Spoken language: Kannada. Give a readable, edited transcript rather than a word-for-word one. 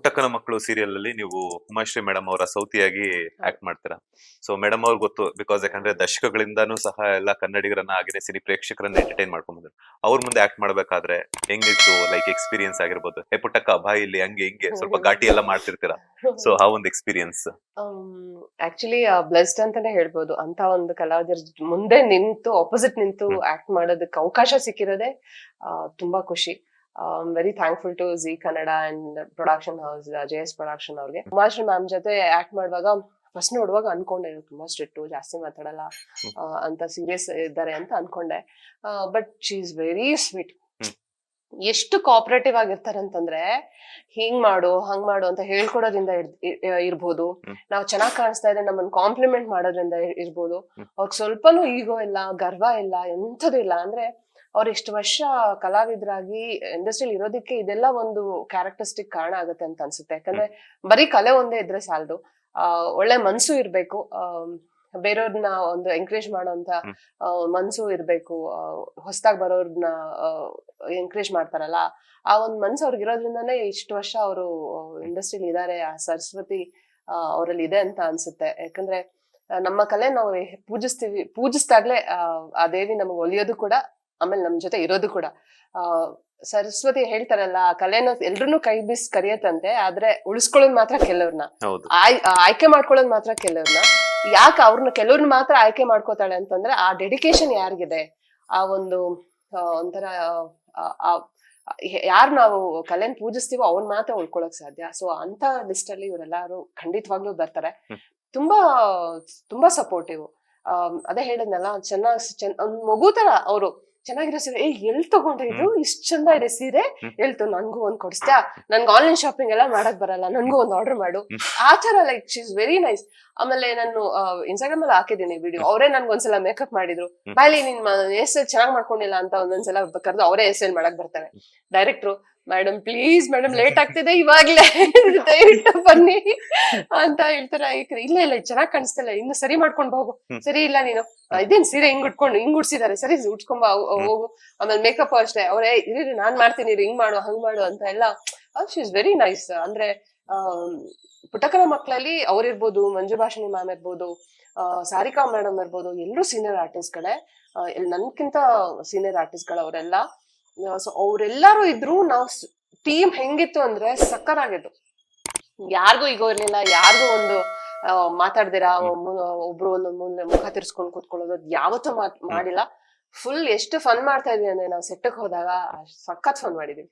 ಪುಟ್ಟಕ್ಕನ ಮಕ್ಕಳು ಸೀರಿಯಲ್ ಅಲ್ಲಿ ನೀವು ಉಮಾಶ್ರೀ ಮೇಡಮ್ ಅವರ ಸೌತಿಯಾಗಿ ಆಕ್ಟ್ ಮಾಡ್ತೀರಾ. ಸೊ ಮೇಡಮ್ ಅವ್ರಿಗೆ ಗೊತ್ತು, ಬಿಕಾಸ್ ಯಾಕಂದ್ರೆ ದಶಕಗಳಿಂದಾನು ಸಹ ಎಲ್ಲ ಕನ್ನಡಿಗರನ್ನ ಹಾಗೆ ಸಿನಿ ಪ್ರೇಕ್ಷಕರನ್ನ ಎಂಟರ್ಟೈನ್ ಮಾಡ್ಕೊಂಡ್ ಬಂದ್ರು. ಅವ್ರ ಮುಂದೆ ಆಕ್ಟ್ ಮಾಡ್ಬೇಕಾದ್ರೆ ಹೆಂಗಿತ್ತು, ಲೈಕ್ ಎಕ್ಸ್ಪೀರಿಯನ್ಸ್ ಆಗಿರ್ಬೋದು, ಹೇ ಪುಟ್ಟಕ್ಕ ಬಾ ಇಲ್ಲಿ ಹಂಗೆ ಹಿಂಗೆ ಸ್ವಲ್ಪ ಘಾಟಿ ಎಲ್ಲ ಮಾಡ್ತಿರ್ತೀರಾ. ಸೊ ಆ ಒಂದು ಎಕ್ಸ್ಪೀರಿಯನ್ಸ್ ಆಕ್ಚುಲಿ ಬ್ಲೆಸ್ಡ್ ಅಂತಾನೆ ಹೇಳ್ಬೋದು. ಅಂತ ಒಂದು ಕಲಾವಿದರ ಮುಂದೆ ನಿಂತು ಆಪೋಸಿಟ್ ನಿಂತು ಆಕ್ಟ್ ಮಾಡೋದಕ್ಕೆ ಅವಕಾಶ ಸಿಕ್ಕಿರೋದೇ ತುಂಬಾ ಖುಷಿ. Very thankful to Zee Kannada and production house, JS production ಅವ್ರಿಗೆ. ಉಮಾಶ್ರೀ ಮ್ಯಾಮ್ ಜೊತೆ ಆಕ್ಟ್ ಮಾಡುವಾಗ ಫಸ್ಟ್ ನೋಡುವಾಗ ಅನ್ಕೊಂಡೆ ತುಂಬಾ ಸ್ಟ್ರಿಕ್ಟ್, ಜಾಸ್ತಿ ಮಾತಾಡಲ್ಲ ಅಂತ ಸೀರಿಯಸ್ ಇದ್ದಾರೆ ಅಂತ ಅನ್ಕೊಂಡೆ. But she is very sweet. ಎಷ್ಟು ಕೋಆಪರೇಟಿವ್ ಆಗಿರ್ತಾರೆ ಅಂತಂದ್ರೆ, ಹಿಂಗ್ ಮಾಡು ಹಂಗ್ ಮಾಡು ಅಂತ ಹೇಳ್ಕೊಡೋದ್ರಿಂದ ಇರ್ಬೋದು, ನಾವ್ ಚೆನ್ನಾಗ್ ಕಾಣಿಸ್ತಾ ಇದ್ರೆ ನಮ್ಮನ್ನ ಕಾಂಪ್ಲಿಮೆಂಟ್ ಮಾಡೋದ್ರಿಂದ ಇರ್ಬೋದು. ಅವ್ರಿಗೆ ಸ್ವಲ್ಪನೂ ಈಗೋ ಇಲ್ಲ, ಗರ್ವ ಇಲ್ಲ, ಎಂಥದ್ದು ಇಲ್ಲ. ಅಂದ್ರೆ ಅವ್ರ ಇಷ್ಟು ವರ್ಷ ಕಲಾವಿದರಾಗಿ ಇಂಡಸ್ಟ್ರಿಯಲ್ಲಿ ಇರೋದಕ್ಕೆ ಇದೆಲ್ಲ ಒಂದು ಕ್ಯಾರೆಕ್ಟರಿಸ್ಟಿಕ್ ಕಾರಣ ಆಗುತ್ತೆ ಅಂತ ಅನ್ಸುತ್ತೆ. ಯಾಕಂದ್ರೆ ಬರೀ ಕಲೆ ಒಂದೇ ಇದ್ರೆ ಸಾಲದು, ಒಳ್ಳೆ ಮನ್ಸು ಇರ್ಬೇಕು, ಬೇರೆಯವ್ರನ್ನ ಒಂದು ಎಂಕರೇಜ್ ಮಾಡೋಂತ ಮನ್ಸು ಇರ್ಬೇಕು. ಹೊಸದಾಗಿ ಬರೋರ್ನ ಎಂಕರೇಜ್ ಮಾಡ್ತಾರಲ್ಲ, ಆ ಒಂದ್ ಮನ್ಸು ಅವ್ರಿಗೆ ಇರೋದ್ರಿಂದಾನೇ ಇಷ್ಟು ವರ್ಷ ಅವರು ಇಂಡಸ್ಟ್ರಿಲಿ ಇದಾರೆ. ಆ ಸರಸ್ವತಿ ಅವರಲ್ಲಿ ಇದೆ ಅಂತ ಅನ್ಸುತ್ತೆ. ಯಾಕಂದ್ರೆ ನಮ್ಮ ಕಲೆ ನಾವು ಪೂಜಿಸ್ದಾಗ್ಲೇ ಆ ದೇವಿ ನಮಗೆ ಒಲಿಯೋದು ಕೂಡ, ಆಮೇಲೆ ನಮ್ ಜೊತೆ ಇರೋದು ಕೂಡ. ಸರಸ್ವತಿ ಹೇಳ್ತಾರಲ್ಲ, ಆ ಕಲೆನ ಎಲ್ರು ಕೈ ಬೀಸ್ ಕರಿಯತ್ತಂತೆ, ಆದ್ರೆ ಉಳಿಸ್ಕೊಳ್ಳೋದ್ ಮಾತ್ರ ಕೆಲವ್ರನ್ನ, ಆಯ್ಕೆ ಮಾಡ್ಕೊಳ್ಳೋದ್ ಮಾತ್ರ ಕೆಲವ್ರನ್ನ. ಯಾಕೆ ಅವ್ರನ್ನ ಕೆಲವ್ರನ್ನ ಮಾತ್ರ ಆಯ್ಕೆ ಮಾಡ್ಕೋತಾಳೆ ಅಂತಂದ್ರೆ, ಆ ಡೆಡಿಕೇಶನ್ ಯಾರಿಗಿದೆ, ಆ ಒಂದು ಒಂಥರ ಯಾರು ನಾವು ಕಲೆನ್ ಪೂಜಿಸ್ತೀವೋ ಅವ್ನ್ ಮಾತ್ರ ಉಳ್ಕೊಳಕ್ ಸಾಧ್ಯ. ಸೊ ಅಂತ ಲಿಸ್ಟ್ ಅಲ್ಲಿ ಇವರೆಲ್ಲಾರು ಖಂಡಿತವಾಗ್ಲೂ ಬರ್ತಾರೆ. ತುಂಬಾ ತುಂಬಾ ಸಪೋರ್ಟಿವ್. ಅದೇ ಹೇಳಿದ್ನಲ್ಲ, ಒಂದ್ ಮಗು ತರ ಅವರು. ಚೆನ್ನಾಗಿರೋ ಸೀರೆ, ಎಲ್ ತಗೊಂಡ್ರೆ ಇದು ಇಷ್ಟ ಚಂದ ಇದೆ ಸೀರೆ, ಹೇಳ್ತು ನನ್ಗೂ ಒಂದ್ ಕೊಡಿಸ್ತ್ಯಾ, ನನ್ಗೆ ಆನ್ಲೈನ್ ಶಾಪಿಂಗ್ ಎಲ್ಲ ಮಾಡಕ್ ಬರಲ್ಲ, ನನ್ಗೂ ಒಂದ್ ಆರ್ಡರ್ ಮಾಡು, ಆ ತರ. Like she is very nice. ಆಮೇಲೆ ನಾನು ಇನ್ಸ್ಟಾಗ್ರಾಮ್ ಅಲ್ಲಿ ಹಾಕಿದ್ದೀನಿ ವಿಡಿಯೋ. ಅವರೇ ನನ್ಗೊಂದ್ಸಲ ಮೇಕಪ್ ಮಾಡಿದ್ರು. ಬಾಯ್ಲಿ ನಿನ್ ಹೇರ್ ಸ್ಟೈಲ್ ಚೆನ್ನಾಗ್ ಮಾಡ್ಕೊಂಡಿಲ್ಲ ಅಂತ ಒಂದೊಂದ್ಸಲ ಕರೆದು ಅವರೇ ಹೇರ್ ಸ್ಟೈಲ್ ಮಾಡಕ್ ಬರ್ತಾರೆ. ಡೈರೆಕ್ಟ್ರು, ಮೇಡಮ್ ಪ್ಲೀಸ್ ಮೇಡಮ್ ಲೇಟ್ ಆಗ್ತಿದೆ ಇವಾಗ್ಲೇ, ದಯವಿಟ್ಟು ಬನ್ನಿ ಅಂತ ಹೇಳ್ತಾರೆ. ಇಲ್ಲ ಇಲ್ಲ ಚೆನ್ನಾಗ್ ಕಾಣಿಸ್ತಿಲ್ಲ, ಇನ್ನು ಸರಿ ಮಾಡ್ಕೊಂಡ್ ಹೋಗು. ಸರಿ ಇಲ್ಲ ನೀನು ಇದೇನ್ ಸೀರೆ ಹಿಂಗ್ ಉಡ್ಸಿದಾರೆ, ಸರಿ ಉಡ್ಸ್ಕೊಂಬ ಹೋಗು. ಆಮೇಲೆ ಮೇಕಪ್ ಅಷ್ಟೇ, ಅವ್ರೇ ಇರಿ ನಾನ್ ಮಾಡ್ತೀನಿ, ಹಿಂಗ್ ಮಾಡು ಹಂಗ್ ಮಾಡು ಅಂತ ಎಲ್ಲ. She is very nice. ಅಂದ್ರೆ ಪುಟ್ಟಕ್ಕನ ಮಕ್ಕಳಲ್ಲಿ ಅವ್ರಿರ್ಬೋದು, ಮಂಜು ಭಾಷಿಣಿ ಮ್ಯಾಮ್ ಇರ್ಬೋದು, ಸಾರಿಕಾ ಮೇಡಮ್ ಇರ್ಬೋದು, ಎಲ್ಲರೂ ಸೀನಿಯರ್ ಆರ್ಟಿಸ್ಟ್ ಗಳೇ. ನನ್ಕಿಂತ ಸೀನಿಯರ್ ಆರ್ಟಿಸ್ಟ್ ಗಳು ಅವರೆಲ್ಲ. ಸೊ ಅವ್ರೆಲ್ಲಾರು ಇದ್ರು. ನಾವ್ ಟೀಮ್ ಹೆಂಗಿತ್ತು ಅಂದ್ರೆ ಸಕ್ಕರಾಗಿತ್ತು. ಯಾರಿಗೂ ಈಗೋ ಇರ್ಲಿಲ್ಲ, ಯಾರಿಗೂ ಒಂದು ಮಾತಾಡ್ದಿರಾ ಒಬ್ರು ಒಂದೊಂದ್ ಮುಖ ತಿರ್ಸ್ಕೊಂಡ್ ಕೂತ್ಕೊಳ್ಳೋದು ಯಾವತ್ತೂ ಮಾಡಿಲ್ಲ. ಫುಲ್ ಎಷ್ಟು ಫನ್ ಮಾಡ್ತಾ ಇದೀವಿ ಅಂದ್ರೆ, ನಾವು ಸೆಟ್ಟಕ್ ಹೋದಾಗ ಸಖತ್ ಫನ್ ಮಾಡಿದೀವಿ.